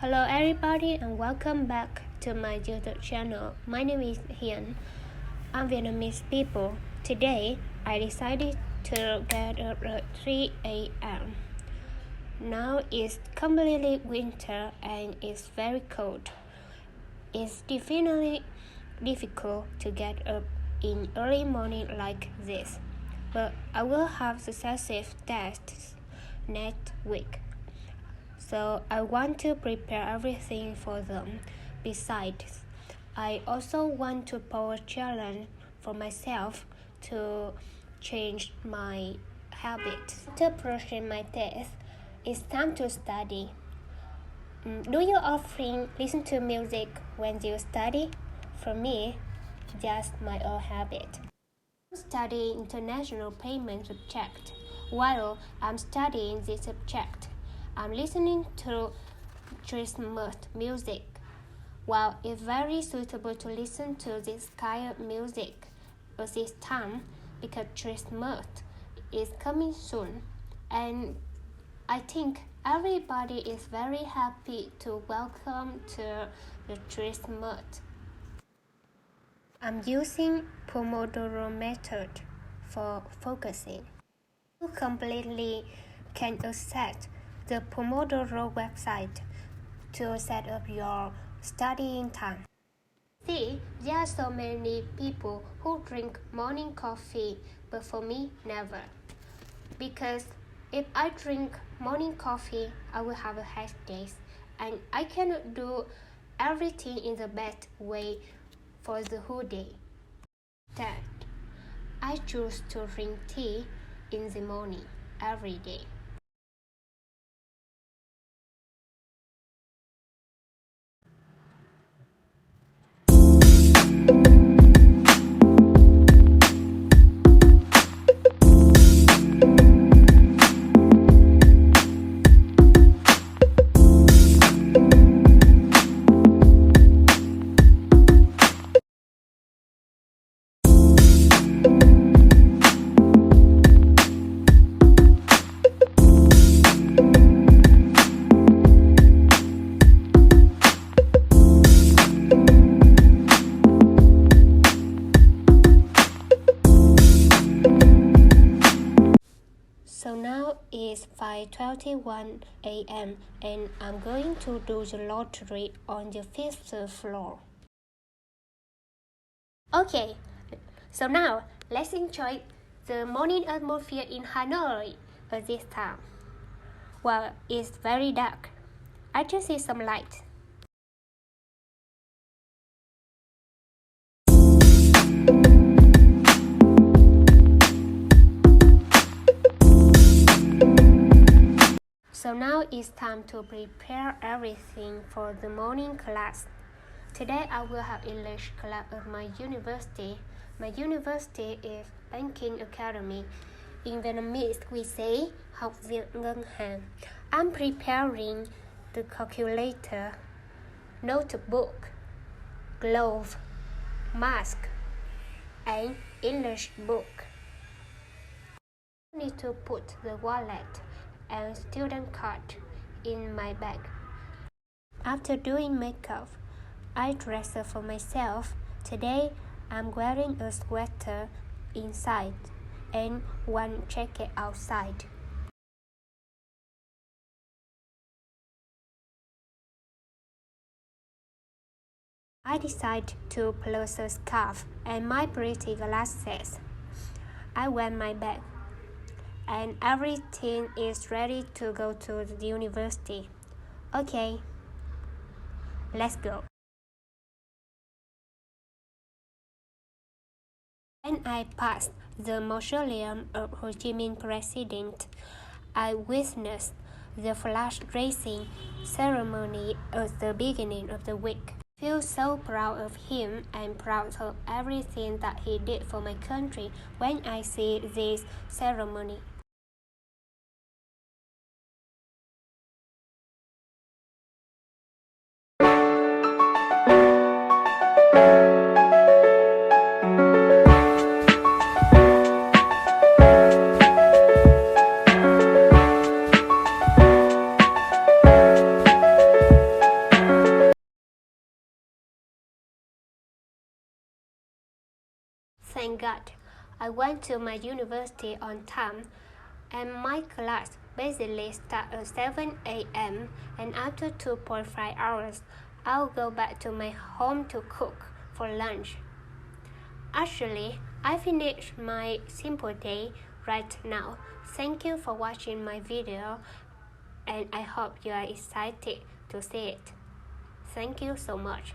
Hello everybody and welcome back to my YouTube channel. My name is Hian. I'm Vietnamese people. Today I decided to get up at 3 a.m. Now it's completely winter and it's very cold. It's definitely difficult to get up in early morning like this, but I will have successive tests next week. So I want to prepare everything for them. Besides, I also want to pose a challenge for myself to change my habits. After brushing my teeth, it's time to study. Do you often listen to music when you study? For me, just my own habit. I'm studying international payment subject. While I'm studying this subject, I'm listening to Christmas music. While it's very suitable to listen to this kind of music at this time because Christmas is coming soon, and I think everybody is very happy to welcome to the Christmas. I'm using Pomodoro method for focusing. You completely can access the Pomodoro website to set up your studying time. See, there are so many people who drink morning coffee, but for me, never. Because if I drink morning coffee, I will have a headache, and I cannot do everything in the best way for the whole day. Instead, I choose to drink tea in the morning every day. So now it's 5:21 a.m. and I'm going to do the lottery on the 5th floor. Okay, so now let's enjoy the morning atmosphere in Hanoi at this time. Well, it's very dark. I just see some light. So now it's time to prepare everything for the morning class. Today I will have English class at my university. My university is Banking Academy. In Vietnamese, we say Học viện Ngân hàng. I'm preparing the calculator, notebook, glove, mask, and English book. I need to put the wallet and student card in my bag. After doing makeup, I dress up for myself. Today, I'm wearing a sweater inside and one jacket outside. I decide to plus a scarf and my pretty glasses. I wear my bag, and everything is ready to go to the university. Okay, let's go. When I passed the mausoleum of Ho Chi Minh President, I witnessed the flag raising ceremony at the beginning of the week. I feel so proud of him and proud of everything that he did for my country when I see this ceremony. Thank God. I went to my university on time, and my class basically starts at 7 a.m. and after 2.5 hours, I'll go back to my home to cook for lunch. Actually, I finished my simple day right now. Thank you for watching my video, and I hope you are excited to see it. Thank you so much.